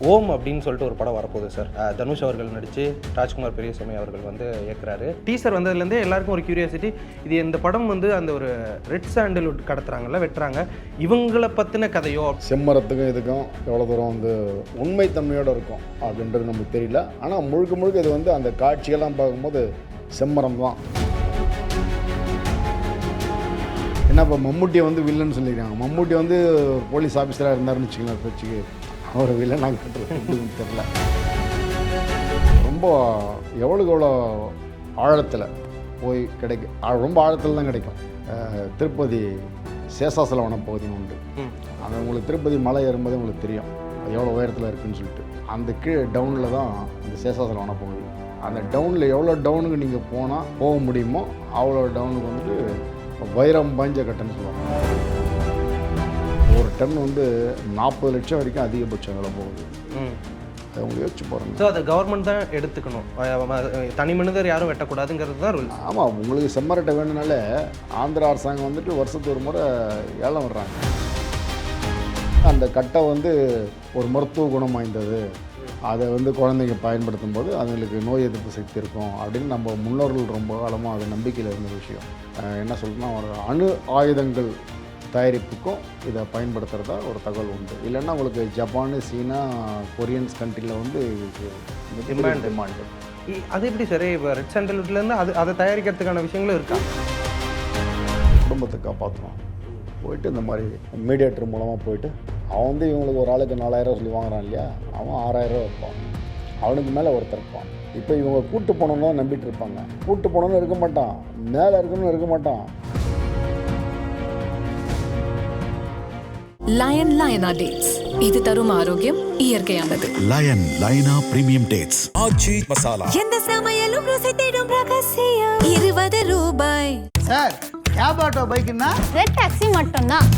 ஓம் அப்படின்னு சொல்லிட்டு ஒரு படம் வரப்போகுது சார். தனுஷ் அவர்கள் நடித்து ராஜ்குமார் பெரியசாமி அவர்கள் வந்து இயக்குறாரு. டீசர் வந்ததுலேருந்தே எல்லாருக்கும் ஒரு கியூரியாசிட்டி, இது இந்த படம் வந்து அந்த ஒரு ரெட் சாண்டல்வுட் கடத்துறாங்கல்ல, வெட்டுறாங்க, இவங்களை பற்றின கதையோ? செம்மரத்துக்கும் இதுக்கும் எவ்வளோ தூரம் வந்து உண்மைத்தன்மையோடு இருக்கும் அப்படின்றது நமக்கு தெரியல. ஆனால் முழுக்க முழுக்க இது வந்து அந்த காட்சியெல்லாம் பார்க்கும்போது செம்மரம் தான். ஏன்னா இப்போ மம்முட்டியை வந்து வில்லன்னு சொல்லியிருக்காங்க. மம்முட்டி வந்து போலீஸ் ஆஃபீஸராக இருந்தாருன்னு வச்சுக்கலாம், பேச்சுக்கு அவர் வில்லனாக கட்டுறது தெரியல. ரொம்ப எவ்வளோக்கு எவ்வளோ ஆழத்தில் போய் கிடைக்கும், ரொம்ப ஆழத்தில் தான் கிடைக்கும். திருப்பதி சேஷாசல வனப்பகுதின்னு உண்டு. அந்த உங்களுக்கு திருப்பதி மலை ஏறும்போது உங்களுக்கு தெரியும் எவ்வளோ உயரத்தில் இருக்குதுன்னு சொல்லிட்டு. அந்த கீழே டவுனில் தான் அந்த சேஷாசல வனப்பகுதி. அந்த டவுனில் எவ்வளோ டவுனுக்கு நீங்கள் போக முடியுமோ அவ்வளோ டவுனுக்கு வந்துட்டு வைரம் பாய்ஞ்ச கட்டன்னு சொல்லுவாங்க. ஒரு டன் வந்து 40 லட்சம் வரைக்கும் அதிகபட்சம் விலை போகுது. அதை உங்களுக்கு யோசிச்சு போகிறேன். ஸோ அதை கவர்மெண்ட் தான் எடுத்துக்கணும், தனி மனிதர் யாரும் வெட்டக்கூடாதுங்கிறது தான் ரூல்ஸ். ஆமாம், உங்களுக்கு செம்மரட்டை வேணுனாலே ஆந்திரா அரசாங்கம் வந்துட்டு வருஷத்துக்கு ஒரு முறை ஏலம் வர்றாங்க. அந்த கட்டை வந்து ஒரு மருத்துவ குணம் வாய்ந்தது, அதை வந்து குழந்தைங்க பயன்படுத்தும் போது அதுங்களுக்கு நோய் எதிர்ப்பு சக்தி இருக்கும் அப்படின்னு நம்ம முன்னோர்கள் ரொம்ப காலமாக அது நம்பிக்கையில் இருந்த விஷயம். என்ன சொல்கிறேன்னா, ஒரு அணு ஆயுதங்கள் தயாரிப்புக்கும் இதை பயன்படுத்துகிறதா ஒரு தகவல் உண்டு. இல்லைன்னா உங்களுக்கு ஜப்பானு, சீனா, கொரியன்ஸ் கண்ட்ரியில் வந்து டிமாண்டு. அது எப்படி சரி, இப்போ ரெட் சாண்டல்வுட்லேருந்து அதை தயாரிக்கிறதுக்கான விஷயங்களும் இருக்கா? குடும்பத்தை காப்பாற்றணும் போயிட்டு இந்த மாதிரி மீடியேட்டர் மூலமாக போயிட்டு அவன் வந்து இவங்களுக்கு ஒரு ஆளுக்கு 4000 சொல்லி வாங்குறான் இல்லையா, அவன் 6000 இருப்பான், அவனுக்கு மேலே ஒருத்தர் இருப்பான். இப்போ இவங்க கூட்டு போனோன்னு தான் நம்பிட்டு இருப்பாங்க. கூட்டு போனோன்னு இருக்க மாட்டான், மேலே இருக்கணும்னு இருக்க மாட்டான். லயன் லயனா டேட்ஸ், இது தரும் ஆரோக்கியம் இயற்கையானது. லயன் லயனா பிரீமியம் டேட்ஸ், ஆச்சி மசாலா. எந்த சமையலும் ருசி தேடும் ரகசியம் 20 ரூபாய். சார், கேப் ஆட்டோ பைக்குன்னா ரெட் டாக்ஸி மட்டும்தான்.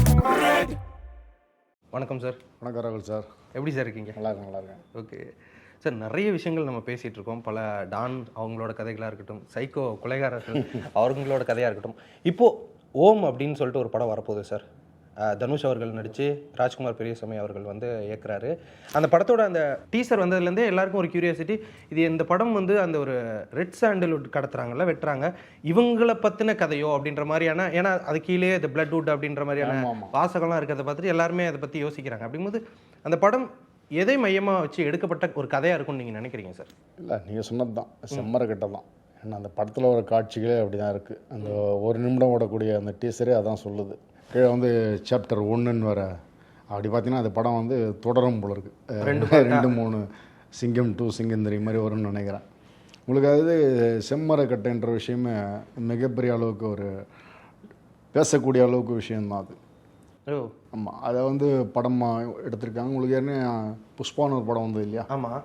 வணக்கம் சார். வணக்கம் ராகுல் சார். எப்படி சார் இருக்கீங்க? நல்லா இருக்கேன். ஓகே சார், நிறைய விஷயங்கள் நம்ம பேசிகிட்டு இருக்கோம். பல டான் அவங்களோட கதைகளாக இருக்கட்டும், சைக்கோ கொலைகாரர்கள் அவங்களோட கதையாக இருக்கட்டும். இப்போது ஓம் அப்படின்னு சொல்லிட்டு ஒரு படம் வரப்போகுது சார். தனுஷ் அவர்கள் நடித்து ராஜ்குமார் பெரியசாமி அவர்கள் வந்து இயக்குறாரு. அந்த படத்தோட அந்த டீசர் வந்ததுலேருந்தே எல்லாருக்கும் ஒரு கியூரியாசிட்டி, இது இந்த படம் வந்து அந்த ஒரு ரெட் சாண்டல்வுட் கடத்துறாங்கல்ல, வெட்டுறாங்க, இவங்களை பற்றின கதையோ அப்படின்ற மாதிரியான, ஏன்னா அது கீழே இந்த பிளட்வுட் அப்படின்ற மாதிரியான வாசகம்லாம் இருக்கிறத பார்த்துட்டு எல்லாருமே அதை பற்றி யோசிக்கிறாங்க. அப்படிங்கும்போது அந்த படம் எதை மையமாக வச்சு எடுக்கப்பட்ட ஒரு கதையாக இருக்கும்னு நீங்கள் நினைக்கிறீங்க சார்? இல்லை, நீங்கள் சொன்னது தான், செம்மர கட்டை தான். ஏன்னா அந்த படத்தில் வர காட்சிகளே அப்படி தான் இருக்குது. அந்த ஒரு நிமிடம் ஓடக்கூடிய அந்த டீசரே அதான் சொல்லுது. கீழே வந்து சாப்டர் 1ன்னு வர அப்படி பார்த்தீங்கன்னா அந்த படம் வந்து தொடரும் போல இருக்குது. 2-3 சிங்கம் 2 சிங்கம் 3 மாதிரி வரும்னு நினைக்கிறேன். உங்களுக்கு அது செம்மரக்கட்டைன்ற விஷயமே மிகப்பெரிய அளவுக்கு ஒரு பேசக்கூடிய அளவுக்கு விஷயந்தான் அது. ஆமாம், அதை வந்து படமாக எடுத்திருக்காங்க. உங்களுக்கு ஏன்னா புஷ்பான்னு ஒரு படம் வந்தது இல்லையா? ஆமாம்,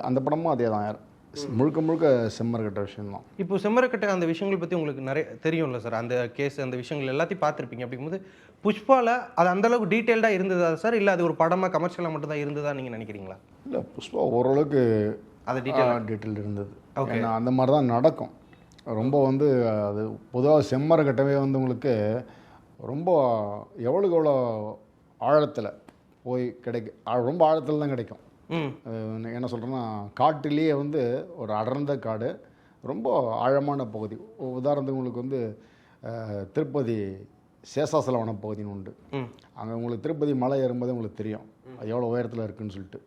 அந்த படமும் அதே தான், முழுக்க முழுக்க செம்மரக்கட்டை விஷயம்தான். இப்போ செம்மரக்கட்டை அந்த விஷயங்கள் பற்றி உங்களுக்கு நிறைய தெரியும்ல சார், அந்த கேஸ் அந்த விஷயங்கள் எல்லாத்தையும் பார்த்துருப்பீங்க. அப்படிங்கும்போது புஷ்பாவில் அது அந்தளவுக்கு டீட்டெயில்டாக இருந்ததா சார், இல்லை அது ஒரு படமாக கமர்ஷியலாக மட்டும்தான் இருந்ததா நீங்கள் நினைக்கிறீங்களா? இல்லை, புஷ்பா ஓரளவுக்கு அது டீட்டெயில் இருந்தது. ஏன்னா அந்த மாதிரி தான் நடக்கும். ரொம்ப வந்து அது பொதுவாக செம்மரக்கட்டவே வந்து உங்களுக்கு ரொம்ப எவ்வளோக்கு எவ்வளோ ஆழத்தில் போய் ரொம்ப ஆழத்தில் தான் கிடைக்கும். என்ன சொல்கிறேன்னா, காட்டிலேயே வந்து ஒரு அடர்ந்த காடு, ரொம்ப ஆழமான பகுதி. உதாரணத்துக்கு உங்களுக்கு வந்து திருப்பதி சேஷாசல வனப்பகுதின்னு உண்டு. அங்கே உங்களுக்கு திருப்பதி மலை ஏறும்போது உங்களுக்கு தெரியும் எவ்வளோ உயரத்தில் இருக்குதுன்னு சொல்லிட்டு.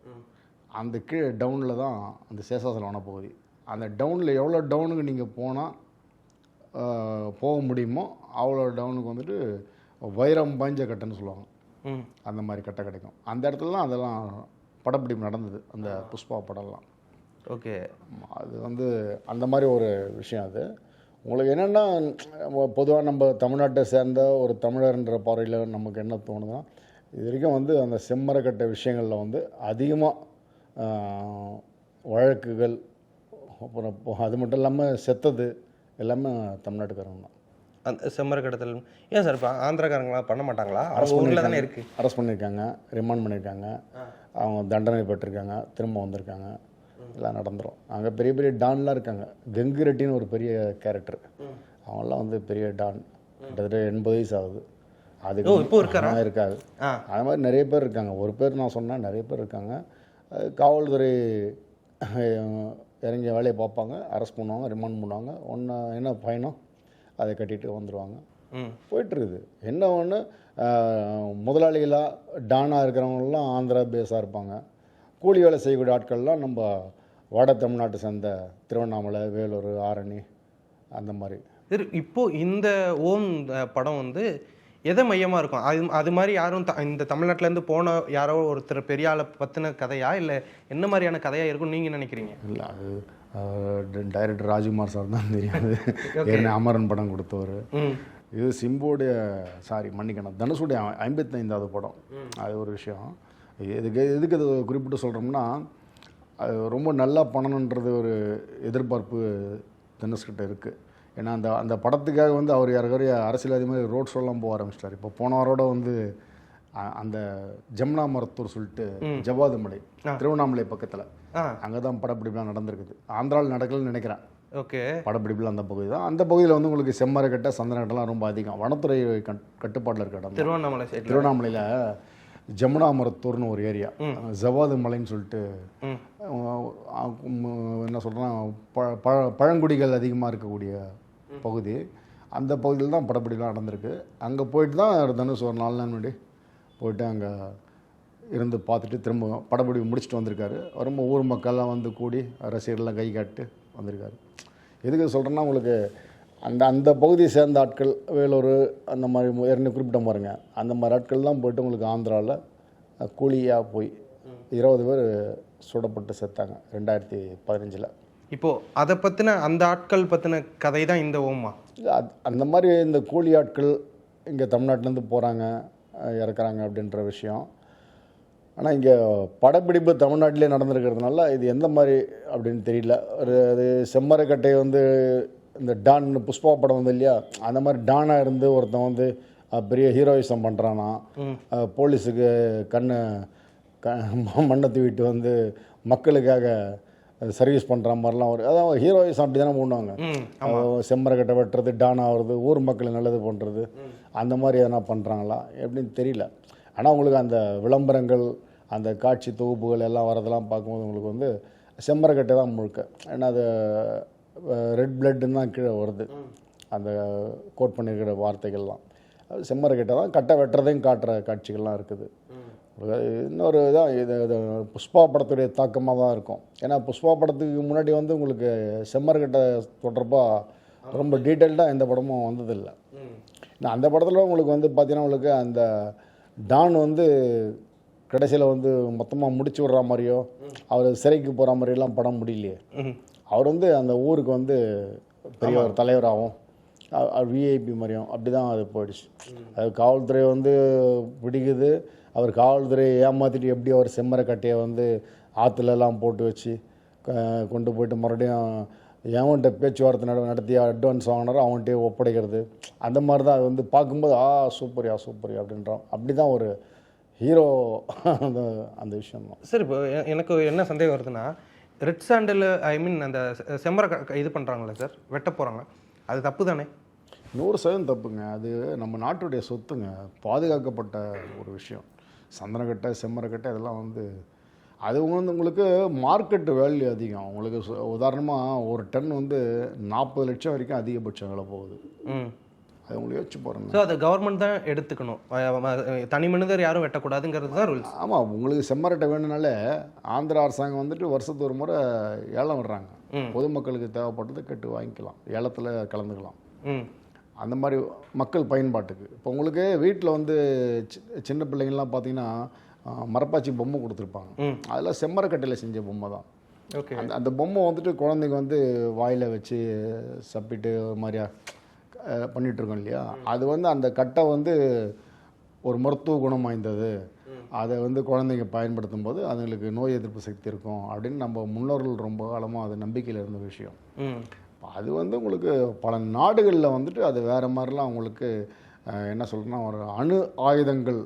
அந்த கீழே டவுனில் தான் அந்த சேஷாசல வனப்பகுதி. அந்த டவுனில் எவ்வளோ டவுனுக்கு நீங்கள் போக முடியுமோ அவ்வளோ டவுனுக்கு வந்துட்டு வைரம் பாய்ஞ்ச கட்டைன்னு சொல்லுவாங்க. அந்த மாதிரி கட்டை கிடைக்கும். அந்த இடத்துல தான் அதெல்லாம் படப்பிடிப்பு நடந்தது, அந்த புஷ்பா படம்லாம். ஓகே, அது வந்து அந்த மாதிரி ஒரு விஷயம். அது உங்களுக்கு என்னென்னா, பொதுவாக நம்ம தமிழ்நாட்டை சேர்ந்த ஒரு தமிழர்ன்ற பார்வையில் நமக்கு என்ன தோணுதுன்னா, இது வரைக்கும் வந்து அந்த செம்மரக்கட்டை விஷயங்களில் வந்து அதிகமாக வழக்குகள், அப்புறம் அது மட்டும் இல்லாமல் செத்தது எல்லாமே தமிழ்நாட்டுக்காரங்க தான். அந்த செம்மரக்கட்டத்தில் ஏன் சார் இப்போ ஆந்திராக்காரங்களாம் பண்ண மாட்டாங்களா? ஊரில் தானே இருக்குது. அரெஸ்ட் பண்ணியிருக்காங்க, ரிமாண்ட் பண்ணியிருக்காங்க, அவங்க தண்டனை பெற்றிருக்காங்க, திரும்ப வந்திருக்காங்க, எல்லாம் நடந்துடும். அங்கே பெரிய பெரிய டான்லாம் இருக்காங்க. கங்கு ரெட்டின்னு ஒரு பெரிய கேரக்டர், அவங்களாம் வந்து பெரிய டான், கிட்டத்தட்ட 80 வயசு ஆகுது. அதுக்கு இப்போ இருக்காது. அது மாதிரி நிறைய பேர் இருக்காங்க. ஒரு பேர் நான் சொன்னேன், நிறைய பேர் இருக்காங்க. காவல்துறை இறங்கிய வேலையை பார்ப்பாங்க, அரெஸ்ட் பண்ணுவாங்க, ரிமாண்ட் பண்ணுவாங்க, ஒன்று என்ன ஃபைனோ அதை கட்டிட்டு வந்துடுவாங்க. போயிட்டுருக்குது. என்ன ஒன்று, முதலாளிகளாக டானாக இருக்கிறவங்களாம் ஆந்திரா பேஸாக இருப்பாங்க. கூலி வேலை செய்யக்கூடிய ஆட்கள்லாம் நம்ம வட தமிழ்நாட்டை சேர்ந்த திருவண்ணாமலை, வேலூர், ஆரணி அந்த மாதிரி. சரி, இப்போது இந்த ஓம் படம் வந்து எதை மையமாக இருக்கும்? அது மாதிரி யாரும் இந்த தமிழ்நாட்டிலேருந்து போன யாரோ ஒருத்தர் பெரிய ஆளை பற்றின கதையா, இல்லை என்ன மாதிரியான கதையாக இருக்கும்னு நீங்கள் நினைக்கிறீங்க? இல்லை, அது டைரக்டர் ராஜ்குமார் சார் தான் தெரியாது. ஏன்னா அமரன் படம் கொடுத்தவர். இது சிம்போடைய மன்னிக்கணும், தனுஷுடைய 55வது படம். அது ஒரு விஷயம். எதுக்கு அது குறிப்பிட்டு சொல்கிறோம்னா, அது ரொம்ப நல்லா பண்ணணுன்றது ஒரு எதிர்பார்ப்பு தனுஷ்கிட்ட இருக்குது. ஏன்னா அந்த படத்துக்காக வந்து அவர் யாருக்காரு அரசியல்வாதி மாதிரி ரோட் ஷோலாம் போக ஆரம்பிச்சிட்டார். இப்போ போனவரோட வந்து அந்த ஜமுனா மரத்தூர் சொல்லிட்டு ஜவாது மலை, திருவண்ணாமலை பக்கத்தில், அங்கே தான் படப்பிடிப்புலாம் நடந்திருக்குது. ஆந்திராவில் நடக்கலன்னு நினைக்கிறேன். ஓகே, படப்பிடிப்பில் அந்த பகுதி தான். அந்த பகுதியில் வந்து உங்களுக்கு செம்மரக்கட்டை, சந்தனக்கட்டைலாம் ரொம்ப அதிகம். வனத்துறை கட்டுப்பாட்டில் இருக்க இடம். திருவண்ணாமலையில் ஜமுனா மரத்தூர்னு ஒரு ஏரியா, ஜவாது மலைன்னு சொல்லிட்டு, என்ன சொல்கிறேன்னா பழங்குடிகள் அதிகமாக இருக்கக்கூடிய பகுதி. அந்த பகுதியில் தான் படப்பிடிலாம் நடந்திருக்கு. அங்கே போயிட்டு தான் தனுஷ் ஒரு 4 நாள் முன்னாடி போயிட்டு அங்கே இருந்து பார்த்துட்டு திரும்ப படப்பிடிப்பு முடிச்சுட்டு வந்திருக்காரு. ரொம்ப ஊர் மக்கள்லாம் வந்து கூடி ரசிகர்லாம் கை காட்டு வந்திருக்காரு. எதுக்கு சொல்கிறேன்னா, உங்களுக்கு அந்த பகுதியை சேர்ந்த ஆட்கள், வேலூர் அந்த மாதிரி ஏற்கனவே குறிப்பிட்ட பாருங்க, அந்த மாதிரி ஆட்கள்லாம் போய்ட்டு உங்களுக்கு ஆந்திராவில் கூலியாக போய் 20 பேர் சுடப்பட்டு செத்தாங்க 2015. இப்போது அதை பற்றின அந்த ஆட்கள் பற்றின கதை தான் இந்த ஓமா? இல்லை, அந்த மாதிரி இந்த கூலி ஆட்கள் இங்கே தமிழ்நாட்டிலேருந்து போகிறாங்க, இறக்குறாங்க அப்படின்ற விஷயம். ஆனால் இங்கே படப்பிடிப்பு தமிழ்நாட்டிலே நடந்திருக்கிறதுனால இது எந்த மாதிரி அப்படின்னு தெரியல. அது செம்மரக்கட்டை வந்து இந்த டான் புஷ்பா படம் வந்து இல்லையா, அந்த மாதிரி டானாக இருந்து ஒருத்தன் வந்து பெரிய ஹீரோயிசம் பண்ணுறானா, போலீஸுக்கு மண்ணை தூவிட்டு வந்து மக்களுக்காக சர்வீஸ் பண்ணுற மாதிரிலாம் அதான் ஹீரோயிசம் அப்படி தானே பண்ணுவாங்க. செம்மரக்கட்டை வெட்டுறது, டான் ஆகிறது, ஊர் மக்களுக்கு நல்லது பண்ணுறது, அந்த மாதிரி எதனா பண்ணுறாங்களா எப்படின்னு தெரியல. ஆனால் உங்களுக்கு அந்த விளம்பரங்கள், அந்த காட்சி தொகுப்புகள் எல்லாம் வரதெல்லாம் பார்க்கும்போது உங்களுக்கு வந்து செம்மரக்கட்டை தான் முழுக்க. ஏன்னா அது ரெட் பிளட்டுன்னு தான் கீழே வருது அந்த கோட் பண்ணியிருக்கிற வார்த்தைகள்லாம். அது செம்மரக்கட்டை தான், கட்டை வெட்டுறதையும் காட்டுற காட்சிகள்லாம் இருக்குது. இன்னொரு இதான் இது புஷ்பா படத்துடைய தாக்கமாக தான் இருக்கும். ஏன்னா புஷ்பா படத்துக்கு முன்னாடி வந்து உங்களுக்கு செம்மரக்கட்டை தொடர்பாக ரொம்ப டீட்டெயில்டாக எந்த படமும் வந்ததில்லை. அந்த படத்தில் உங்களுக்கு வந்து பார்த்தீங்கன்னா, உங்களுக்கு அந்த டான் வந்து கடைசியில் வந்து மொத்தமாக முடிச்சு விட்ற மாதிரியோ, அவர் சிறைக்கு போகிற மாதிரியெல்லாம் படம் முடியலையே. அவர் வந்து அந்த ஊருக்கு வந்து பெரிய ஒரு தலைவராகவும் விஐபி மாதிரியும் அப்படி தான் அது போயிடுச்சு. அது காவல்துறை வந்து பிடிக்குது. அவர் காவல்துறையை ஏமாற்றிட்டு எப்படி அவர் செம்மரக்கட்டையை வந்து ஆற்றுலலாம் போட்டு வச்சு கொண்டு போயிட்டு மறுபடியும் எவன்கிட்ட பேச்சுவார்த்தை நடத்தி அட்வான்ஸ் வாங்கினாரோ அவன்கிட்டே ஒப்படைக்கிறது. அந்த மாதிரி தான் அது வந்து பார்க்கும்போது சூப்பரியா அப்படின்றோம். அப்படி தான் ஒரு ஹீரோ அந்த விஷயம் தான். சார், இப்போ எனக்கு என்ன சந்தேகம் வருதுன்னா, ரெட் சாண்டல் அந்த செம்மரை இது பண்ணுறாங்களே சார், வெட்ட போகிறாங்க, அது தப்பு தானே? 100% தப்புங்க. அது நம்ம நாட்டுடைய சொத்துங்க, பாதுகாக்கப்பட்ட ஒரு விஷயம். சந்தனக்கட்டை, செம்மரக்கட்டை இதெல்லாம் வந்து அது வந்து உங்களுக்கு மார்க்கெட்டு வேல்யூ அதிகம். உங்களுக்கு உதாரணமாக ஒரு டன் வந்து 40 லட்சம் வரைக்கும் அதிகபட்சம் விலை போகுது. அது உங்களுக்கு யோசிச்சு போகிறேங்க. ஸோ அதை கவர்மெண்ட் தான் எடுத்துக்கணும், தனி மனிதர் யாரும் வெட்டக்கூடாதுங்கிறது தான் ரூல்ஸ். ஆமாம், உங்களுக்கு செம்மரட்டை வேணும்னாலே ஆந்திரா அரசாங்கம் வந்துட்டு வருஷத்துக்கு ஒரு முறை ஏலம் விடுறாங்க. பொதுமக்களுக்கு தேவைப்பட்டது கேட்டு வாங்கிக்கலாம், ஏலத்தில் கலந்துக்கலாம். அந்த மாதிரி மக்கள் பயன்பாட்டுக்கு. இப்போ உங்களுக்கு வீட்டில் வந்து சின்ன பிள்ளைங்கள்லாம் பார்த்தீங்கன்னா மரப்பாச்சி பொம்மை கொடுத்துருப்பாங்க. அதெல்லாம் செம்மரக்கட்டையில் செஞ்ச பொம்மை தான். ஓகே, அந்த பொம்மை வந்துட்டு குழந்தைங்க வந்து வாயில் வச்சு சப்பிட்டு ஒரு மாதிரியா பண்ணிகிட்ருக்கோம் இல்லையா. அது வந்து அந்த கட்டை வந்து ஒரு மருத்துவ குணம் வாய்ந்தது, அதை வந்து குழந்தைங்க பயன்படுத்தும் போது அதுங்களுக்கு நோய் எதிர்ப்பு சக்தி இருக்கும் அப்படின்னு நம்ம முன்னோர்கள் ரொம்ப காலமாக அது நம்பிக்கையில் இருந்த விஷயம். அது வந்து உங்களுக்கு பல நாடுகளில் வந்துட்டு அது வேறு மாதிரிலாம் உங்களுக்கு என்ன சொல்கிறேன்னா, ஒரு அணு ஆயுதங்கள்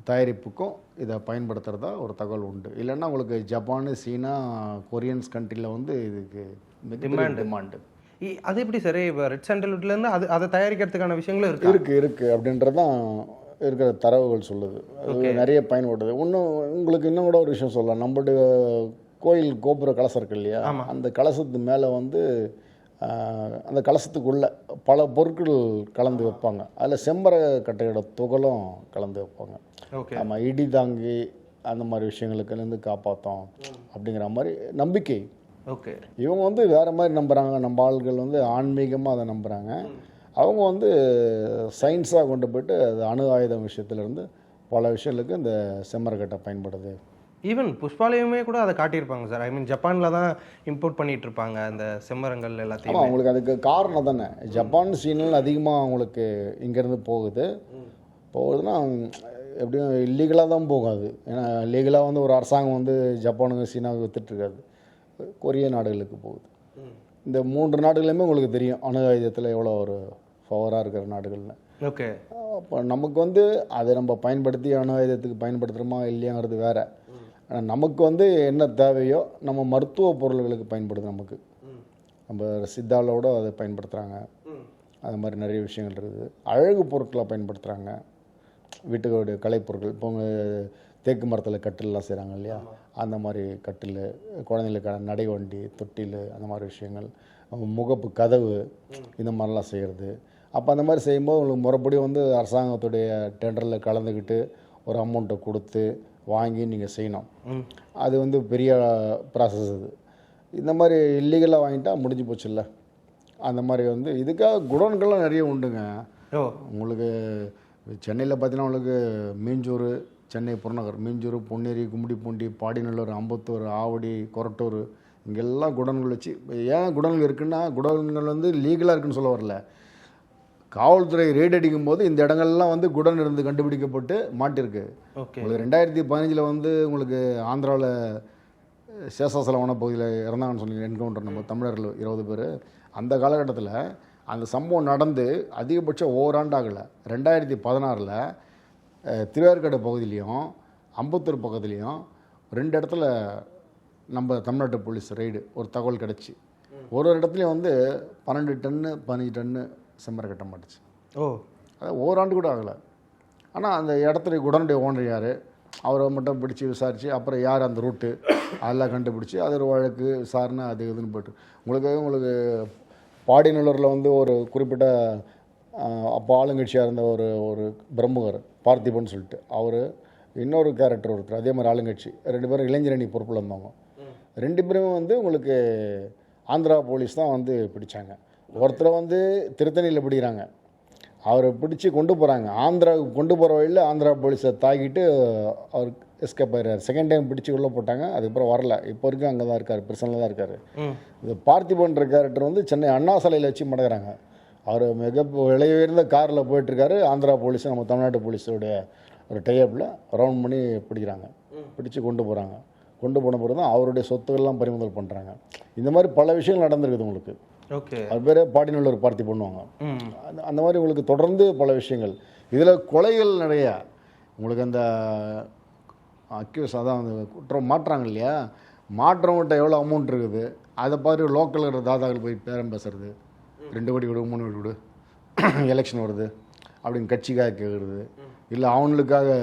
தயாரிப்புக்கும் இதை பயன்படுத்துகிறதா ஒரு தகவல் உண்டு. இல்லைன்னா உங்களுக்கு ஜப்பானு, சீனா, கொரியன்ஸ் கண்ட்ரியில் வந்து இதுக்கு டிமாண்டு. அது எப்படி சரி, இப்போ ரெட் சாண்டல்வுட்லேருந்து அதை தயாரிக்கிறதுக்கான விஷயங்களும் இருக்குது அப்படின்றது தான் இருக்கிற தரவுகள் சொல்லுது. அது நிறைய பயன்படுது. இன்னும் கூட ஒரு விஷயம் சொல்லலாம். நம்மளுடைய கோயில் கோபுர கலசம் இருக்கு இல்லையா, அந்த கலசத்து மேலே வந்து அந்த கலசத்துக்குள்ள பல பொருட்கள் கலந்து வைப்பாங்க. அதில் செம்பர கட்டையோட துகளும் கலந்து வைப்பாங்க. நம்ம இடி தாங்கி அந்த மாதிரி விஷயங்களுக்குலேருந்து காப்பாற்றோம் அப்படிங்கிற மாதிரி நம்பிக்கை. இவங்க வந்து வேறு மாதிரி நம்புகிறாங்க. நம்ம ஆள்கள் வந்து ஆன்மீகமாக அதை நம்புகிறாங்க. அவங்க வந்து சயின்ஸாக கொண்டு போய்ட்டு அது அணு ஆயுதம் விஷயத்துலேருந்து பல விஷயங்களுக்கு இந்த செம்மரக்கட்டை பயன்படுது. ஈவன் புஷ்பாலயமே கூட அதை காட்டியிருப்பாங்க சார். ஐ மீன் ஜப்பானில் தான் இம்போர்ட் பண்ணிட்டு இருப்பாங்க அந்த செம்மரங்கள் எல்லாத்தையும். அவங்களுக்கு அதுக்கு காரணம் தானே, ஜப்பான் சீனல் அதிகமாக அவங்களுக்கு இங்கேருந்து போகுதுன்னா எப்படியும் இல்லீகலாக தான் போகாது. ஏன்னா லீகலாக வந்து ஒரு அரசாங்கம் வந்து ஜப்பானுக்கு சீனாவுக்கு வித்துட்ருக்காது, கொரிய நாடுகளுக்கு போகுது. இந்த 3 நாடுகளுமே உங்களுக்கு தெரியும் அணு ஆயுதத்தில் எவ்வளோ ஒரு பவராக இருக்கிற நாடுகள்னு. அப்போ நமக்கு வந்து அதை நம்ம பயன்படுத்தி அணு ஆயுதத்துக்கு பயன்படுத்துகிறோமா இல்லையாங்கிறது வேறு. ஆனால் நமக்கு வந்து என்ன தேவையோ நம்ம மருத்துவ பொருள்களுக்கு பயன்படுது. நமக்கு நம்ம சித்தாலோடு அதை பயன்படுத்துகிறாங்க. அது மாதிரி நிறைய விஷயங்கள் இருக்குது. அழகு பொருட்களை பயன்படுத்துகிறாங்க, வீட்டுக்கு கலைப்பொருட்கள். இப்போ தேக்கு மரத்தில் கட்டிலெலாம் செய்கிறாங்க இல்லையா, அந்த மாதிரி கட்டில், குழந்தைகளுக்கான நடை வண்டி, தொட்டில், அந்த மாதிரி விஷயங்கள், முகப்பு கதவு, இந்த மாதிரிலாம் செய்கிறது. அப்போ அந்த மாதிரி செய்யும்போது உங்களுக்கு முறைப்படி வந்து அரசாங்கத்துடைய டெண்டரில் கலந்துக்கிட்டு ஒரு அமௌண்ட்டை கொடுத்து வாங்கி நீங்கள் செய்யணும். அது வந்து பெரிய ப்ராசஸ். அது இந்த மாதிரி இல்லீகலாக வாங்கிட்டா முடிஞ்சு போச்சு இல்லை. அந்த மாதிரி வந்து இதுக்காக குடோன்கள்லாம் நிறைய உண்டுங்க. உங்களுக்கு சென்னையில் பார்த்தீங்கன்னா உங்களுக்கு மீஞ்சூர், சென்னை புறநகர், மீஞ்சூர், பொன்னேரி, கும்மிடிப்பூண்டி, பாடிநல்லூர், அம்பத்தூர், ஆவடி, கொரட்டூர், இங்கெல்லாம் குடோன்கள் வச்சு. ஏன் குடோன்கள் இருக்குன்னா, குடோன்கள் வந்து லீகலாக இருக்குன்னு சொல்ல வரல. காவல்துறை ரெய்டு அடிக்கும் போது இந்த இடங்கள்லாம் வந்து குடோன் இருந்து கண்டுபிடிக்கப்பட்டு மாட்டிருக்கு. உங்களுக்கு 2015 வந்து உங்களுக்கு ஆந்திராவில் சேஷாசல வனப்பகுதியில் இறந்தாங்கன்னு சொன்னீங்க, என்கவுண்டர், நம்ம தமிழர்கள் 20 பேர். அந்த காலகட்டத்தில் அந்த சம்பவம் நடந்து அதிகபட்சம் ஓராண்டு ஆகலை. 2016 திருவேற்காடு பகுதியிலையும் அம்பத்தூர் பக்கத்துலேயும் 2 இடத்துல நம்ம தமிழ்நாட்டு போலீஸ் ரெய்டு ஒரு தகவல் கிடச்சி. ஒரு இடத்துலையும் வந்து 12 டன்னு 15 டன்னு செம்மரை கட்ட மாட்டுச்சு. அதாவது ஓராண்டு கூட ஆகலை. ஆனால் அந்த இடத்துல குடனுடைய ஓனர் யார், அவரை மட்டும் பிடிச்சி விசாரித்து அப்புறம் யார் அந்த ரூட்டு அதெல்லாம் கண்டுபிடிச்சி அது ஒரு வழக்கு விசாரணை அது இதுன்னு போய்ட்டு உங்களுக்கு பாடிநல்லூரில் வந்து ஒரு குறிப்பிட்ட அப்போ ஆளுங்கட்சியாக இருந்த ஒரு பிரமுகர் பார்த்திபன் சொல்லிட்டு அவர், இன்னொரு கேரக்டர் ஒருத்தர் அதே மாதிரி ஆளுங்கட்சி, 2 பேரும் இளைஞரணி பொறுப்பில் இருந்தவங்க. 2 பேருமே வந்து உங்களுக்கு ஆந்திரா போலீஸ் தான் வந்து பிடிச்சாங்க. ஒருத்தரை வந்து திருத்தணியில் பிடிக்கிறாங்க, அவரை பிடிச்சி கொண்டு போகிறாங்க. ஆந்திராவுக்கு கொண்டு போகிற வழியில் ஆந்திரா போலீஸை தாக்கிட்டு அவர் எஸ்கேப் ஆகிறார். செகண்ட் டைம் பிடிச்சி உள்ளே போட்டாங்க, அதுக்கப்புறம் வரல. இப்போ வரைக்கும் அங்கே தான் இருக்கார், பிரச்சனையில் தான் இருக்கார். இது பார்த்திபன்ற கேரக்டர் வந்து சென்னை அண்ணா சாலையில் வச்சு மடக்கிறாங்க. அவர் மிக விலை உயர்ந்த காரில் போயிட்டுருக்காரு. ஆந்திரா போலீஸும் நம்ம தமிழ்நாட்டு போலீஸோடைய ஒரு டைப்பில் ரவுண்ட் பண்ணி பிடிக்கிறாங்க, பிடிச்சி கொண்டு போகிறாங்க. கொண்டு போன பிறகு தான் அவருடைய சொத்துக்கள்லாம் பறிமுதல் பண்ணுறாங்க. இந்த மாதிரி பல விஷயங்கள் நடந்திருக்குது உங்களுக்கு. அது பேர் பாடிநல்லூர் பார்த்தி பண்ணுவாங்க. அந்த மாதிரி உங்களுக்கு தொடர்ந்து பல விஷயங்கள். இதில் கொலைகள் நிறையா உங்களுக்கு. அந்த அக்யூஸ் அதான் அந்த குற்றம் மாட்டுறாங்க இல்லையா, மாற்றவங்கிட்ட எவ்வளோ அமௌண்ட் இருக்குது அதை பார்த்து லோக்கலில் இருக்கிற தாதாக்கள் போய் பேரம் பேசுறது, 2 கோடி கொடு 3 கோடி கொடு, எலெக்ஷன் வருது அப்படின்னு கட்சிக்காக கேட்குறது, இல்லை அவங்களுக்காக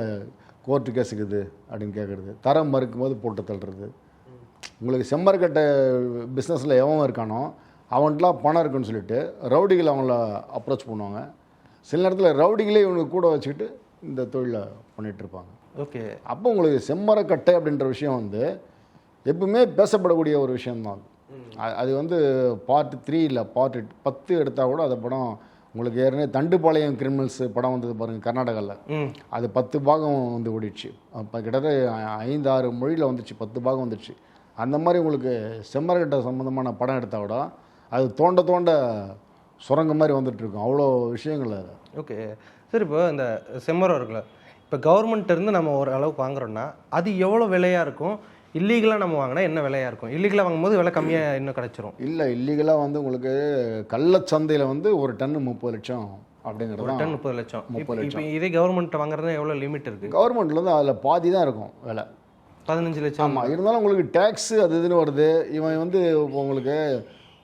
கோர்ட்டு கேஸுக்குது அப்படின்னு கேட்குறது, தரம் மறுக்கும் போது போட்டு தள்ளுறது. உங்களுக்கு செம்மரக்கட்டை பிஸ்னஸில் எவன் இருக்கானோ அவன்கிட்டலாம் பணம் இருக்குன்னு சொல்லிட்டு ரவுடிகள் அவங்கள அப்ரோச் பண்ணுவாங்க. சில நேரத்தில் ரவுடிகளே இவனுக்கு கூட வச்சுக்கிட்டு இந்த தொழிலை பண்ணிகிட்ருப்பாங்க. அப்போ உங்களுக்கு செம்மரக்கட்டை அப்படின்ற விஷயம் வந்து எப்பவுமே பேசப்படக்கூடிய ஒரு விஷயம்தான். அது வந்து பார்ட் 3 இல்லை பார்ட் 10 எடுத்தால் கூட அந்த படம் உங்களுக்கு ஏற்கனவே தண்டுப்பாளையம் கிரிமினல்ஸ் படம் வந்தது பாருங்கள் கர்நாடகாவில், அது 10 பாகம் வந்து ஓடிடுச்சு. அப்போ கிட்டத்தட்ட 5-6 மொழியில் வந்துடுச்சு, 10 பாகம் வந்துடுச்சு. அந்த மாதிரி உங்களுக்கு செம்மரக்கட்டை சம்மந்தமான படம் எடுத்தால் கூட அது தோண்ட சுரங்க மாதிரி வந்துட்டுருக்கும், அவ்வளோ விஷயங்கள். ஓகே சார், இப்போ இந்த செம்மரம் இருக்குல்ல, இப்போ கவர்மெண்ட் இருந்து நம்ம ஒரு அளவுக்கு வாங்குறோன்னா அது எவ்வளோ விலையாக இருக்கும்? இல்லீகலாக நம்ம வாங்கினா என்ன விலையாக இருக்கும்? இல்லீகலாக வாங்கும்போது விலை கம்மியாக இன்னும் கிடச்சிரும். இல்லை, இல்லீகலாக வந்து உங்களுக்கு கள்ளச்சந்தையில் வந்து ஒரு டன்னு 30 லட்சம் அப்படிங்கிறது. ஒரு டன் 30 லட்சம். இப்போ இதே கவர்மெண்ட் வாங்குறதுனா எவ்வளோ லிமிட் இருக்குது? கவர்மெண்ட்டில் வந்து அதில் பாதி தான் இருக்கும் விலை, 15 லட்சம். ஆமாம், இருந்தாலும் உங்களுக்கு டேக்ஸு அது இதுன்னு வருது. இவன் வந்து இப்போ உங்களுக்கு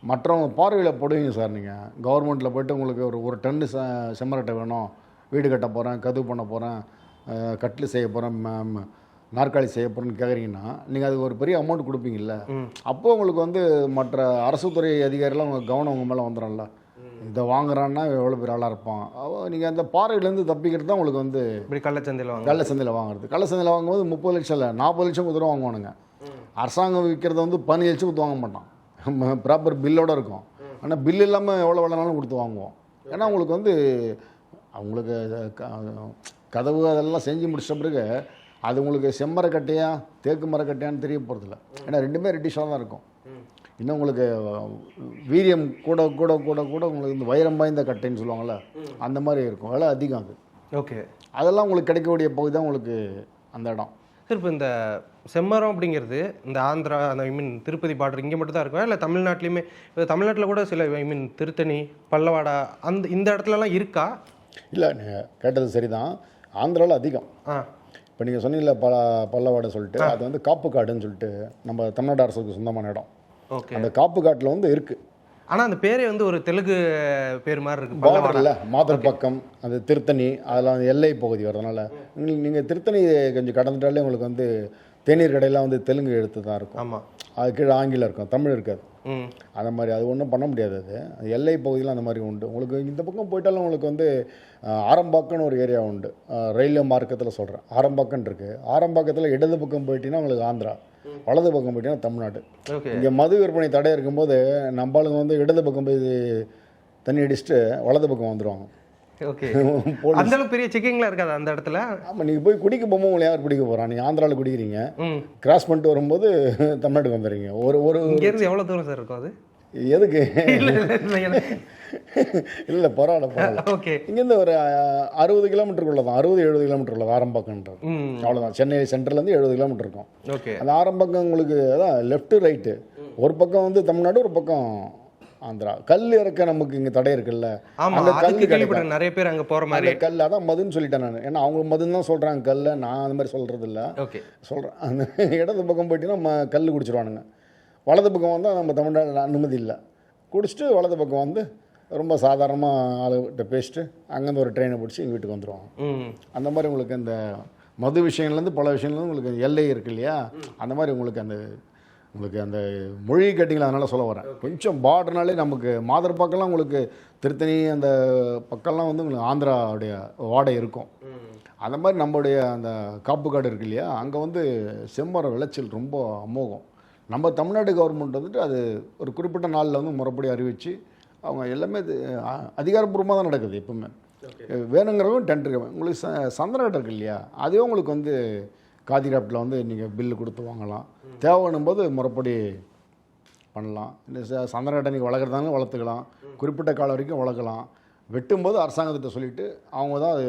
மற்றவங்க பார்வையில் போடுவீங்க சார். நீங்கள் கவர்மெண்ட்டில் போய்ட்டு உங்களுக்கு ஒரு டன்னு செம்மரட்டை வேணும், வீடு கட்ட போகிறேன், கதவு பண்ண போகிறேன், கட்டில் செய்ய போகிறேன், நாற்காலி செய்ய போகிறேன்னு கேட்குறீங்கன்னா நீங்கள் அதுக்கு ஒரு பெரிய அமௌண்ட் கொடுப்பீங்கல்ல. அப்போது உங்களுக்கு வந்து மற்ற அரசு துறை அதிகாரிலாம் உங்கள் கவனம் உங்கள் மேலே வந்துடும்ல. இதை வாங்குறான்னா எவ்வளோ பெரிய ஆளாக இருப்பான். நீங்கள் அந்த பார்வையிலேருந்து தப்பிக்கிறது தான் உங்களுக்கு வந்து இப்படி கள்ளச்சந்தையில் வாங்குறது. கள்ளச்சந்தையில் வாங்கும்போது 30 லட்சம் இல்லை 40 லட்சம் கொடுத்துரும் வாங்குவானுங்க. அரசாங்கம் விற்கிறத வந்து 15 லட்சம் கொடுத்து வாங்க மாட்டான், ப்ராப்பர் பில்லோடு இருக்கும். ஆனால் பில் இல்லாமல் எவ்வளோ வேலைனாலும் கொடுத்து வாங்குவோம். ஏன்னா உங்களுக்கு வந்து அவங்களுக்கு கதவு அதெல்லாம் செஞ்சு முடிச்சிட்ட பிறகு அது உங்களுக்கு செம்மரக்கட்டையா தேக்கு மரக்கட்டையான்னு தெரிய போகிறதில்ல. ஏன்னா ரெண்டுமே ரெட்டிஷாக தான் இருக்கும். இன்னும் உங்களுக்கு வீரியம் கூட கூட கூட கூட உங்களுக்கு இந்த வைரம் வாய்ந்த கட்டைன்னு சொல்லுவாங்கள்ல, அந்த மாதிரி இருக்கும். விலை அதிகம் அது. ஓகே, அதெல்லாம் உங்களுக்கு கிடைக்கக்கூடிய பகுதி தான் உங்களுக்கு அந்த இடம். சார் இப்போ இந்த செம்மரம் அப்படிங்கிறது இந்த ஆந்திரா அந்த திருப்பதி பார்டர் இங்கே மட்டும் தான் இருக்கும், இல்லை தமிழ்நாட்டிலையுமே? இப்போ தமிழ்நாட்டில் கூட சில திருத்தணி, பல்லவாடா இந்த இடத்துலலாம் இருக்கா? இல்லை, நீங்கள் கேட்டது சரிதான். ஆந்திராவில் அதிகம். இப்போ நீங்கள் சொன்னீங்கல்ல பல்லவாடை சொல்லிட்டு, அது வந்து காப்பு காடுன்னு சொல்லிட்டு நம்ம தமிழ்நாடு அரசுக்கு சொந்தமான இடம். ஓகே, அந்த காப்பு காட்டில் வந்து இருக்குது. ஆனால் அந்த பேரே வந்து ஒரு தெலுங்கு பேர் மாதிரி இருக்குது. பார்டரில் மாதர் பக்கம் அது திருத்தணி, அதெல்லாம் எல்லை பகுதி வரதுனால நீங்கள் திருத்தணி கொஞ்சம் கடந்துட்டாலே உங்களுக்கு வந்து தேநீர் கடையெல்லாம் வந்து தெலுங்கு எழுத்து தான் இருக்கும். ஆமாம், அது கீழே ஆங்கிலம் இருக்கும், தமிழ் இருக்காது. அந்த மாதிரி அது ஒன்றும் பண்ண முடியாது. அது எல்லை பகுதியில் அந்த மாதிரி உண்டு. உங்களுக்கு இந்த பக்கம் போயிட்டாலும் உங்களுக்கு வந்து ஆரம்பாக்கம்னு ஒரு ஏரியா உண்டு. ரயில்வே மார்க்கத்தில் சொல்கிறேன், ஆரம்பாக்கம்னு இருக்குது. ஆரம்பாக்கத்தில் இடது பக்கம் போயிட்டீங்கன்னா உங்களுக்கு ஆந்திரா, வலது பக்கம் போயிட்டீங்கன்னா தமிழ்நாடு. இங்கே மது விற்பனை தடை இருக்கும்போது நம்மளுங்க வந்து இடது பக்கம் போய் தண்ணி அடிச்சுட்டு வலது பக்கம் வந்துடுவாங்க. ஓகே, அந்த அளவுக்கு பெரிய செக்கிங்லாம் இருக்காது அந்த இடத்துல. ஆமாம், நீங்கள் போய் குடிக்க போகும்போது உங்களை யார் பிடிக்க போகிறான்? நீங்கள் ஆந்திராவில் குடிக்கிறீங்க, கிராஸ் பண்ணிட்டு வரும்போது தமிழ்நாட்டுக்கு வந்துடுறீங்க. ஒரு இங்கேருந்து எவ்வளோ தூரம் சார் இருக்கும் அது? எதுக்கு? இல்லை, பரவாயில்ல. ஓகே, இங்கேருந்து ஒரு 60 கிலோமீட்டருக்குள்ள தான், 60-70 கிலோமீட்டர் உள்ளது ஆரம்பாக்கன்றது. அவ்வளோதான். சென்னை சென்ட்ரல்லேருந்து 70 கிலோமீட்டர் இருக்கும். ஓகே, அந்த ஆரம்பாக்கம் உங்களுக்கு அதான் லெஃப்ட்டு ரைட்டு, ஒரு பக்கம் வந்து தமிழ்நாடு, ஒரு பக்கம் ஆந்திரா. கல் இறக்க நமக்கு இங்கே தடை இருக்குல்ல, அந்த கல் நிறைய பேர் அங்கே போகிற மாதிரி கல், அதான் மதுன்னு சொல்லிட்டேன் நான். ஏன்னா அவங்க மதுன்னு தான் சொல்கிறாங்க, கல்ல நான் அந்த மாதிரி சொல்கிறது இல்லை. ஓகே, சொல்கிறேன். அந்த இடது பக்கம் போயிட்டீங்கன்னா கல் குடிச்சிருவானுங்க. வலது பக்கம் வந்தால் நம்ம தமிழ்நாடு அனுமதி இல்லை. குடிச்சிட்டு வலது பக்கம் வந்து ரொம்ப சாதாரணமாக ஆளுகிட்ட பேசிட்டு அங்கேருந்து ஒரு ட்ரெயினை பிடிச்சி எங்கள் வீட்டுக்கு வந்துடுவாங்க. அந்த மாதிரி உங்களுக்கு இந்த மது விஷயங்கள்லேருந்து பல விஷயங்கள்லேருந்து உங்களுக்கு எல்லை இருக்குது இல்லையா, அந்த மாதிரி உங்களுக்கு அந்த மொழி கேட்டிங்களா, அதனால் சொல்ல வரேன். கொஞ்சம் பார்டர்னாலே நமக்கு மாதர் பக்கம்லாம் உங்களுக்கு திருத்தணி அந்த பக்கம்லாம் வந்து உங்களுக்கு ஆந்திராவுடைய வாடை இருக்கும். அந்த மாதிரி நம்மளுடைய அந்த காப்பு காடு இருக்கு இல்லையா, அங்கே வந்து செம்மரம் விளைச்சல் ரொம்ப அமோகம். நம்ம தமிழ்நாடு கவர்மெண்ட் வந்துட்டு அது ஒரு குறிப்பிட்ட நாளில் வந்து முறைப்படி அறிவித்து அவங்க எல்லாமே அதிகாரப்பூர்வமாக தான் நடக்குது. எப்பவுமே வேணுங்கிறவங்க டென்ட் இருக்கு. உங்களுக்கு சந்தனக்கட்டை இருக்கு இல்லையா, அதுவே உங்களுக்கு வந்து காதி கிராஃப்டில் வந்து நீங்கள் பில்லு கொடுத்து வாங்கலாம். தேவைன்னும் போது முறைப்படி பண்ணலாம். இந்த சந்தனக்கட்டை நீங்கள் வளர்க்குறதாலும் வளர்த்துக்கலாம், குறிப்பிட்ட காலம் வரைக்கும் வளர்க்கலாம். வெட்டும்போது அரசாங்கத்திட்ட சொல்லிவிட்டு அவங்க தான் அது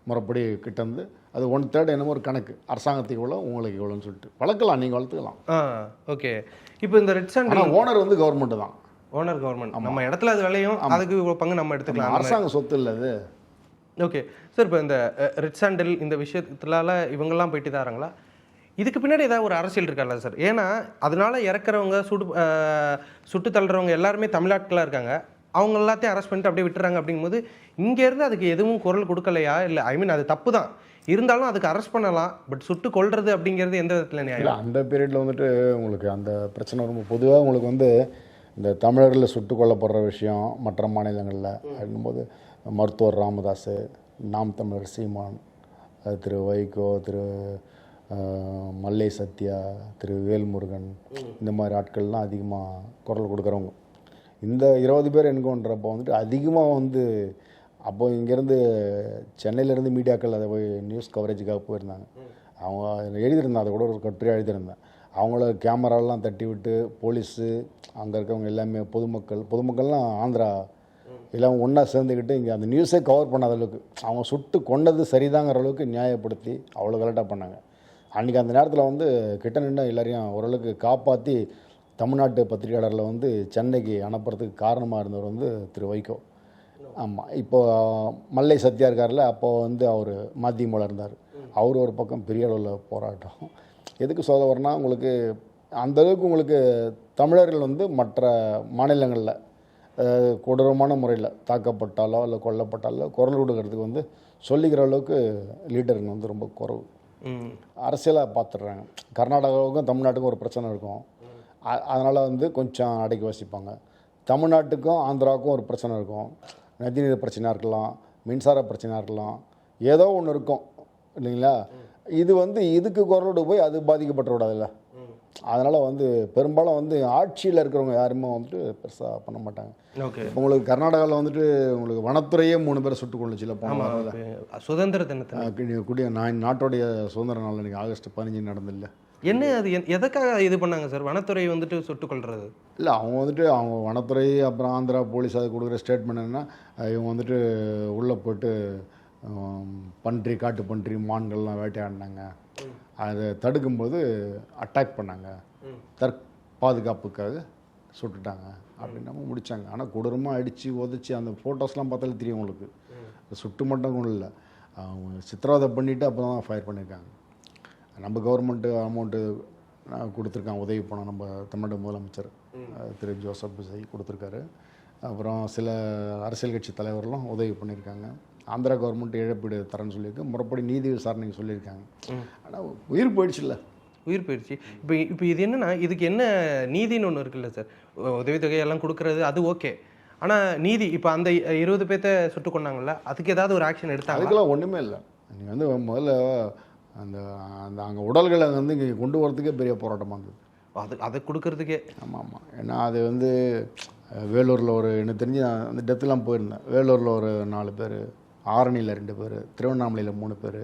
முறைப்படி கிட்ட வந்து அது 1/3 என்னமோ ஒரு கணக்கு, அரசாங்கத்துக்கு இவ்வளோ உங்களுக்கு இவ்வளோன்னு சொல்லிட்டு வளர்க்கலாம், நீங்கள் வளர்த்துக்கலாம். ஓகே, இப்போ இந்த ரெட் சாண்ட் ஓனர் வந்து கவர்மெண்ட் தான். ஓனர் கவர்மெண்ட், நம்ம இடத்துல அது விளையும், அதுக்கு இவ்வளோ பங்கு நம்ம எடுத்துக்கலாம். அரசாங்க சொத்து இல்லை அது. ஓகே சார், இப்போ இந்த ரெட் சாண்டில் இந்த விஷயத்துலால இவங்கெல்லாம் போயிட்டு தாராங்களா? இதுக்கு பின்னாடி ஏதாவது ஒரு அரசியல் இருக்காங்களா சார்? ஏன்னா அதனால இறக்குறவங்க சுட்டு தள்ளுறவங்க எல்லாருமே தமிழ்நாட்டில் இருக்காங்க. அவங்க எல்லாத்தையும் அரெஸ்ட் பண்ணிட்டு அப்படியே விட்டுறாங்க. அப்படிங்கும்போது இங்கேருந்து அதுக்கு எதுவும் குரல் கொடுக்கலையா? இல்லை அது தப்பு தான் இருந்தாலும் அதுக்கு அரெஸ்ட் பண்ணலாம், பட் சுட்டு கொள்வது அப்படிங்கிறது எந்த விதத்தில் நியாயம்? அந்த பீரியடில் வந்துட்டு உங்களுக்கு அந்த பிரச்சனை ரொம்ப பொதுவாக உங்களுக்கு வந்து இந்த தமிழர்களில் சுட்டு கொல்லப்படுற விஷயம் மற்ற மாநிலங்களில் அப்படிங்கும்போது மருத்துவர் ராமதாஸ், நாம் தமிழர் சீமான், திரு வைகோ, திரு மல்லை சத்யா, திரு வேல்முருகன், இந்த மாதிரி ஆட்கள்லாம் அதிகமாக குரல் கொடுக்குறவங்க. இந்த 20 பேர் என்கவுண்டரப்போ வந்துட்டு அதிகமாக வந்து அப்போ இங்கேருந்து சென்னையிலேருந்து மீடியாக்கள் அதை போய் நியூஸ் கவரேஜுக்காக போயிருந்தாங்க. அவங்க எழுதியிருந்தாங்க, அதை கூட ஒரு கட்டுரையாக எழுதியிருந்தேன். அவங்கள கேமராலாம் தட்டி விட்டு போலீஸு அங்கே இருக்கவங்க எல்லாமே பொதுமக்கள்லாம் ஆந்திரா எல்லாம் ஒன்றா சேர்ந்துக்கிட்டு இங்கே அந்த நியூஸே கவர் பண்ணாத அளவுக்கு அவங்க சுட்டு கொண்டது சரிதாங்கிற அளவுக்கு நியாயப்படுத்தி அவ்வளோ கரெக்டாக பண்ணாங்க. அன்றைக்கி அந்த நேரத்தில் வந்து கிட்ட நின்று எல்லாரையும் ஓரளவுக்கு காப்பாற்றி தமிழ்நாட்டு பத்திரிகையாளரில் வந்து சென்னைக்கு அனுப்புறதுக்கு காரணமாக இருந்தவர் வந்து திரு வைகோ. ஆமாம், இப்போது மல்லை சத்யா இருக்கார்ல, அப்போது வந்து அவர் மதிமுக இருந்தார். அவர் ஒரு பக்கம் பெரிய அளவில் போராட்டம். எதுக்கு சொல்ல வரனா, உங்களுக்கு அந்தளவுக்கு உங்களுக்கு தமிழர்கள் வந்து மற்ற மாநிலங்களில் கொடூரமான முறையில் தாக்கப்பட்டாலோ இல்லை கொல்லப்பட்டாலோ குரல் கொடுக்கறதுக்கு வந்து சொல்லிக்கிற அளவுக்கு லீடருங்க வந்து ரொம்ப குறைவு. அரசியலாக பார்த்துடுறாங்க. கர்நாடகாவுக்கும் தமிழ்நாட்டுக்கும் ஒரு பிரச்சனை இருக்கும், அதனால் வந்து கொஞ்சம் அடக்கி வசிப்பாங்க. தமிழ்நாட்டுக்கும் ஆந்திராவுக்கும் ஒரு பிரச்சனை இருக்கும், நதிநீர் பிரச்சனையாக இருக்கலாம், மின்சார பிரச்சனையாக இருக்கலாம், ஏதோ ஒன்று இருக்கும் இல்லைங்களா. இது வந்து இதுக்கு குரலோடு போய் அது பாதிக்கப்பட்டு விடாதுல்ல. அதனால் வந்து பெரும்பாலும் வந்து ஆட்சியில் இருக்கிறவங்க யாருமே வந்துட்டு பெருசாக பண்ண மாட்டாங்க. ஓகே, உங்களுக்கு கர்நாடகாவில் வந்துட்டு உங்களுக்கு வனத்துறையே 3 பேரை சுட்டுக் கொண்டுச்சுல போன சுதந்திர தினத்தை நாட்டுடைய சுதந்திர நாள் இன்றைக்கி ஆகஸ்ட் 15 நடந்தில்ல. என்ன அது எதற்காக இது பண்ணாங்க சார், வனத்துறை வந்துட்டு சுட்டுக்கொள்றது? இல்லை, அவங்க வந்துட்டு அவங்க வனத்துறை அப்புறம் ஆந்திரா போலீஸ் அது கொடுக்குற ஸ்டேட்மெண்ட் என்னன்னா, இவங்க வந்துட்டு உள்ளே போய்ட்டு பன்றி, காட்டு பன்றி, மான்கள்லாம் வேட்டையாடினாங்க, அதை தடுக்கும்போது அட்டாக் பண்ணாங்க, பாதுகாப்புக்காக சுட்டுட்டாங்க அப்படின்னு முடித்தாங்க. ஆனால் கொடூரமாக அடித்து உதச்சி அந்த ஃபோட்டோஸ்லாம் பார்த்தாலே தெரியும் உங்களுக்கு. சுட்டு மட்டும் கூட இல்லை, அவங்க சித்திரவதை பண்ணிவிட்டு அப்புறம் தான் ஃபயர் பண்ணியிருக்காங்க. நம்ம கவர்மெண்ட்டு அமௌண்ட்டு கொடுத்துருக்காங்க, உதவி பணம் நம்ம தமிழ்நாடு முதலமைச்சர் திரு ஜோசப் விஜய் கொடுத்துருக்காரு. அப்புறம் சில அரசியல் கட்சி தலைவர்களும் உதவி பண்ணியிருக்காங்க. ஆந்திரா கவர்மெண்ட் இழப்பீடு தரேன்னு சொல்லியிருக்கு, முறைப்படி நீதி விசாரணைக்கு சொல்லியிருக்காங்க. ஆனால் உயிர் போயிடுச்சு இல்லை, உயிர் போயிடுச்சு. இப்போ இது என்னென்னா, இதுக்கு என்ன நீதின்னு ஒன்று இருக்குல்ல சார், உதவித்தொகையெல்லாம் கொடுக்குறது அது ஓகே, ஆனால் நீதி இப்போ அந்த 20 பேர்த்த சுட்டு கொண்டாங்கல்ல, அதுக்கு ஏதாவது ஒரு ஆக்ஷன் எடுத்தாங்க? அதுக்கெல்லாம் ஒன்றுமே இல்லை. நீங்கள் வந்து முதல்ல அந்த அந்த அங்கே உடல்களை வந்து இங்கே கொண்டு வரதுக்கே பெரிய போராட்டமாக இருந்தது, அதை கொடுக்கறதுக்கே. ஆமாம், ஏன்னா அது வந்து வேலூரில் எனக்கு தெரிஞ்சு அந்த டெத்துலாம் போயிருந்தேன். வேலூரில் ஒரு 4 பேர், ஆரணியில் 2 பேர், திருவண்ணாமலையில் 3 பேர்,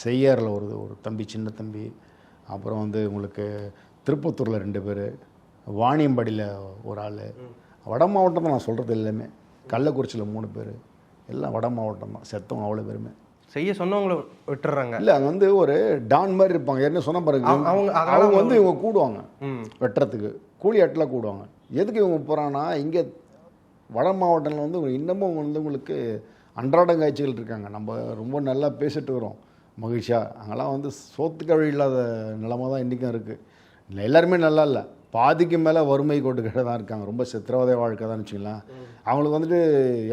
செய்யாறில் ஒரு தம்பி, சின்ன தம்பி, அப்புறம் வந்து உங்களுக்கு திருப்பத்தூரில் 2 பேர், வாணியம்பாடியில் ஒரு ஆள். வட மாவட்டம் தான் நான் சொல்கிறது எல்லாமே. கள்ளக்குறிச்சியில் 3 பேர், எல்லாம் வட மாவட்டம் தான். செத்தவங்க அவ்வளோ பேருமே. செய்ய சொன்னவங்களை விட்டுறாங்க. இல்லை, அங்கே வந்து ஒரு டான் மாதிரி இருப்பாங்க. என்ன சொன்ன பாருங்க, அவங்க வந்து இவங்க கூடுவாங்க வெட்டுறதுக்கு, கூலி ஆட்டில் கூடுவாங்க. எதுக்கு இவங்க போகிறாங்கன்னா, இங்கே வட மாவட்டத்தில் வந்து இன்னமும் வந்து உங்களுக்கு அன்றாட காட்சிகள் இருக்காங்க. நம்ம ரொம்ப நல்லா பேசிட்டு வரோம் மகிழ்ச்சியாக. அங்கெல்லாம் வந்து சோத்துக்கு வழி இல்லாத நிலமை தான் இன்றைக்கும் இருக்குது. இல்லை, எல்லாருமே நல்லா இல்லை, பாதிக்கு மேலே வறுமை கோட்டுக்கிட்ட தான் இருக்காங்க. ரொம்ப சித்திரவதை வாழ்க்கை தான் வச்சுக்கலாம். அவங்களுக்கு வந்துட்டு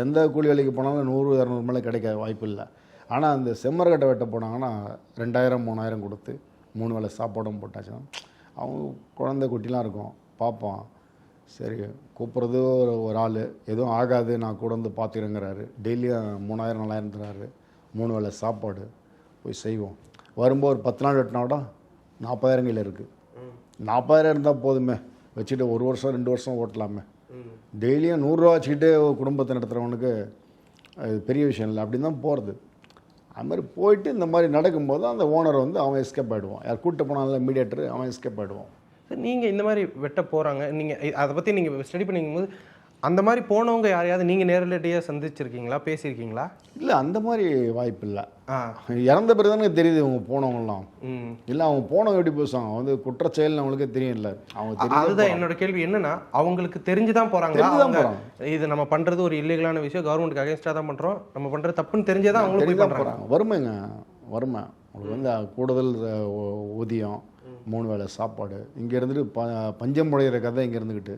எந்த கூலி வேலைக்கு போனாலும் 100-200 மேலே கிடைக்க வாய்ப்பு இல்லை. ஆனால் அந்த செம்மரக்கட்டை வெட்ட போனாங்கன்னா 2000-3000 கொடுத்து 3 வேளை சாப்பாடும் போட்டாச்சுன்னா, அவங்க குழந்தை குட்டிலாம் இருக்கும், பார்ப்போம். சரி, கூப்பிட்றது ஒரு ஆள், எதுவும் ஆகாது, நான் கூட வந்து பார்த்துக்கிறேங்கிறாரு. டெய்லியும் 3000-4000 தராரு, 3 வேளை சாப்பாடு போய் செய்வோம். வரும்போது ஒரு 10 நாள் வெட்டினா விட 40,000 கையில் இருக்குது. 40,000 இருந்தால் போதுமே, வச்சுட்டு 1 வருஷம் 2 வருஷம் ஓட்டலாமே. டெய்லியும் 100 ரூபா வச்சுக்கிட்டு குடும்பத்தை நடத்துகிறவனுக்கு அது பெரிய விஷயம் இல்லை. அப்படின்னு தான் போகிறது. அது மாதிரி போயிட்டு இந்த மாதிரி நடக்கும்போது அந்த ஓனர் வந்து அவன் எஸ்கேப் ஆகிடுவான். யார் கூப்பிட்டு போனால மீடியேட்டர், அவன் எஸ்கேப் ஆகிடுவான். சார், நீங்கள் இந்த மாதிரி வெட்ட போகிறாங்க, நீங்கள் அதை பற்றி நீங்கள் ஸ்டடி பண்ணிக்கும்போது அந்த மாதிரி போனவங்க யாரையாவது நீங்கள் நேரடியாக சந்திச்சிருக்கீங்களா, பேசியிருக்கீங்களா? இல்லை, அந்த மாதிரி வாய்ப்பு இல்லை. இறந்த பிறகு தானே தெரியுது இவங்க போனவங்கலாம். இல்லை, அவங்க போனவங்க எப்படி பேசுவாங்க, வந்து குற்றச்செயல் அவங்களுக்கே தெரியும். இல்லை, அவங்க அதுதான் என்னோட கேள்வி. என்னன்னா, அவங்களுக்கு தெரிஞ்சுதான் போகிறாங்க, இது நம்ம பண்ணுறது ஒரு இல்லீகலான விஷயம், கவர்மெண்ட்டுக்கு அகேன்ஸ்டாக தான் பண்ணுறோம், நம்ம பண்ணுறது தப்புன்னு தெரிஞ்சதான் அவங்களுக்கு பண்ணுறாங்க. வறுமைங்க, வறுமை. உங்களுக்கு வந்து கூடுதல் ஊதியம், 3 வேளை சாப்பாடு, இங்கே இருந்துட்டு பஞ்சம் முடைகிற கதை இங்கே இருந்துக்கிட்டு.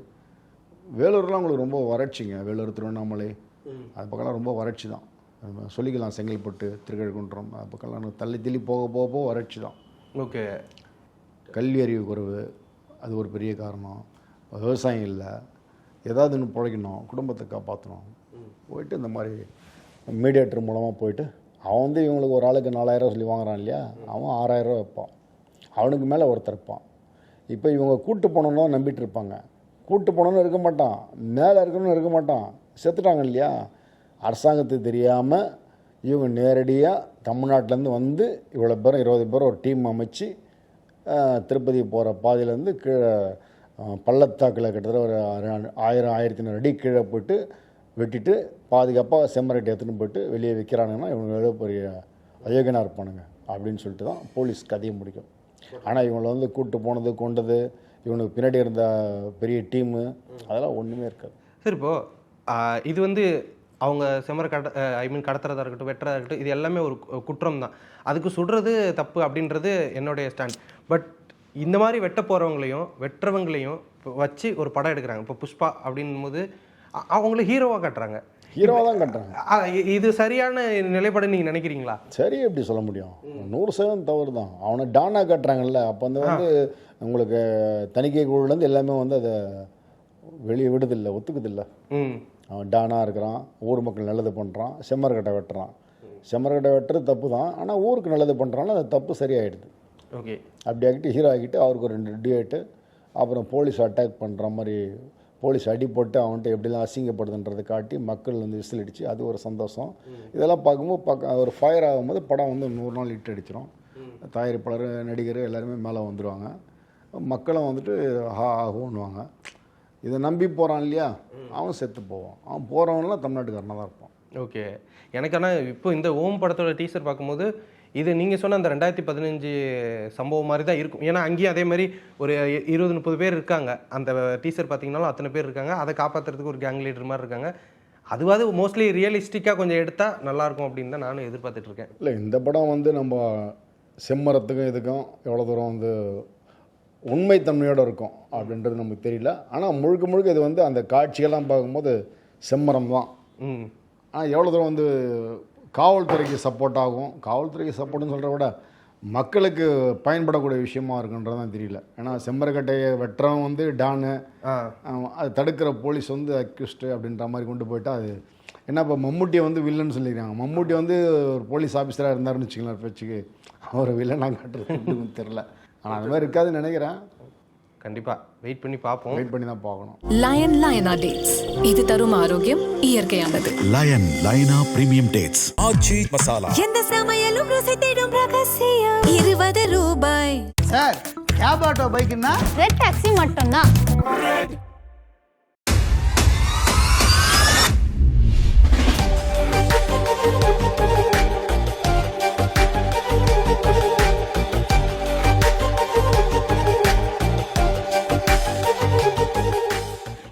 வேலூர்லாம் உங்களுக்கு ரொம்ப வறட்சிங்க. வேலூர், திருவண்ணாமலை அது பக்கம்லாம் ரொம்ப வறட்சி தான் சொல்லிக்கலாம். செங்கல்பட்டு, திருக்கழுக்குன்றம் அது பக்கம்லாம் தள்ளி போக போக வறட்சி தான். ஓகே, கல்வி அறிவு குறைவு அது ஒரு பெரிய காரணம். விவசாயம் இல்லை, ஏதாவது ஒன்று பிழைக்கணும், குடும்பத்தை காப்பாற்றணும். போயிட்டு இந்த மாதிரி மீடியேட்டர் மூலமாக போயிட்டு அவன் வந்து இவங்களுக்கு ஒரு ஆளுக்கு 4000 சொல்லி வாங்குறான் இல்லையா, அவன் 6000 வைப்பான். அவனுக்கு மேலே ஒருத்தர் இருப்பான். இப்போ இவங்க கூட்டு போனோன்னா நம்பிட்டு இருப்பாங்க. கூட்டு போனோன்னு இருக்க மாட்டான், மேலே இருக்கணும்னு இருக்க மாட்டான், செத்துட்டாங்க இல்லையா. அரசாங்கத்துக்கு தெரியாமல் இவங்க நேரடியாக தமிழ்நாட்டிலேருந்து வந்து இவ்வளோ பேரும் 20 பேர் ஒரு டீம் அமைச்சு திருப்பதி போகிற பாதையிலேருந்து கீழே பள்ளத்தாக்கில் கிட்டத்தட்ட ஒரு 1000-1500 அடி கீழே போய்ட்டு வெட்டிட்டு பாதுகாப்பாக செம்மரட்டை எடுத்துன்னு போய்ட்டு வெளியே விற்கிறானுங்கன்னா இவங்க எவ்வளோ பெரிய அயோக்கியனாக இருப்பானுங்க அப்படின்னு சொல்லிட்டு தான் போலீஸ் கதையை முடிக்கும். ஆனால் இவங்களை வந்து கூப்பிட்டு போனது, கொண்டது, இவனுக்கு பின்னாடி இருந்த பெரிய டீமு, அதெல்லாம் ஒன்றுமே இருக்காது. சரி, இப்போது இது வந்து அவங்க செம்மரை கடத்துறதா இருக்கட்டும், வெட்டுறதா இருக்கட்டும், இது எல்லாமே ஒரு குற்றம் தான். அதுக்கு சுடுறது தப்பு அப்படின்றது என்னுடைய ஸ்டாண்ட். பட் இந்த மாதிரி வெட்ட போகிறவங்களையும் வெட்டுறவங்களையும் வச்சு ஒரு படம் எடுக்கிறாங்க. இப்போ புஷ்பா அப்படின்னும் போது அவங்கள ஹீரோவாக காட்டுறாங்க. ஹீரோவாக தான் கட்டுறாங்க. இது சரியான நிலைப்பாடு நீங்கள் நினைக்கிறீங்களா? சரி, எப்படி சொல்ல முடியும்? 100% தவறு தான். அவனை டானாக கட்டுறாங்கல்ல, அப்போ வந்து உங்களுக்கு தணிக்கை குழுலேருந்து எல்லாமே வந்து அதை வெளியே விடுதில்லை, ஒத்துக்குதில்லை. அவன் டானாக இருக்கிறான், ஊர் மக்கள் நல்லது பண்ணுறான், செம்மர்கட்டை வெட்டுறான். செம்மர்கட்டை வெட்டுறது தப்பு தான், ஆனால் ஊருக்கு நல்லது பண்ணுறான்னா அது தப்பு சரியாயிடுது. ஓகே, அப்படி ஆகிட்டு ஹீரோ ஆகிட்டு அவருக்கு ஒரு 2 டியூட்டு, அப்புறம் போலீஸ் அட்டாக் பண்ணுற மாதிரி போலீஸ் அடி போட்டு அவன்கிட்ட எப்படிலாம் அசிங்கப்படுதுன்றதை காட்டி மக்கள் வந்து விசில் அடித்து அது ஒரு சந்தோஷம். இதெல்லாம் பார்க்கும்போது ஒரு ஃபயர் ஆகும்போது படம் வந்து 100 நாள் ஹிட் அடிச்சிடும். தயாரிப்பாளர், நடிகர் எல்லாருமே மேலே வந்துடுவாங்க. மக்களும் வந்துட்டு ஆகுன்னுவாங்க. இதை நம்பி போகிறான் இல்லையா, அவன் செத்து போவான். அவன் போகிறவன்லாம் தமிழ்நாட்டுக்காரனாக தான் இருப்பான். ஓகே, எனக்கு ஆனால் இப்போ இந்த ஓம் படத்தோட டீசர் பார்க்கும்போது இது நீங்கள் சொன்ன அந்த 2015 சம்பவம் மாதிரி தான் இருக்கும். ஏன்னா அங்கேயும் அதே மாதிரி ஒரு 20-30 பேர் இருக்காங்க. அந்த டீசர் பார்த்தீங்கன்னாலும் அத்தனை பேர் இருக்காங்க. அதை காப்பாற்றுறதுக்கு ஒரு கேங் லீடர் மாதிரி இருக்காங்க. அதுவாது மோஸ்ட்லி ரியலிஸ்டிக்காக கொஞ்சம் எடுத்தால் நல்லாயிருக்கும் அப்படின்னு தான் நானும் எதிர்பார்த்துட்ருக்கேன். இல்லை, இந்த படம் வந்து நம்ம செம்மரத்துக்கும் இதுக்கும் எவ்வளோ தூரம் வந்து உண்மைத்தன்மையோடு இருக்கும் அப்படின்றது நமக்கு தெரியல. ஆனால் முழுக்க முழுக்க இது வந்து அந்த காட்சியெல்லாம் பார்க்கும்போது செம்மரம் தான். ஆனால் எவ்வளோ தூரம் வந்து காவல்துறைக்கு சப்போர்ட் ஆகும், காவல்துறைக்கு சப்போர்ட்னு சொல்கிறத விட மக்களுக்கு பயன்படக்கூடிய விஷயமா இருக்குன்றதான் தெரியல. ஏன்னா செம்மரக்கட்டையை வெட்டுறவன் வந்து டானு, அது தடுக்கிற போலீஸ் வந்து அக்யூஸ்டு அப்படின்ற மாதிரி கொண்டு போயிட்டா அது என்ன. இப்போ மம்முட்டியை வந்து வில்லன்னு சொல்லியிருக்காங்க. மம்முட்டி வந்து ஒரு போலீஸ் ஆஃபீஸராக இருந்தாருன்னு வச்சுக்கலாம் பேச்சுக்கு, அவர் வில்லனாக காட்டுறது தெரில. ஆனால் அது மாதிரி இருக்காதுன்னு நினைக்கிறேன். கண்டிப்பாக வெயிட் பண்ணி பார்ப்போம். வெயிட் பண்ணி தான் பார்க்கணும். லயனா டேட்ஸ், இது தரும் ஆரோக்கியம், இயற்கையானது. லயனா பிரீமியம் டேட்ஸ். ஆச்சி மசாலா. எந்த சமையலும் ருசி தேடும் ரகசியம் 20 ரூபாய். சார், கேப் ஆட்டோ பைக்குன்னா ரெட் டாக்ஸி மட்டும்தான்.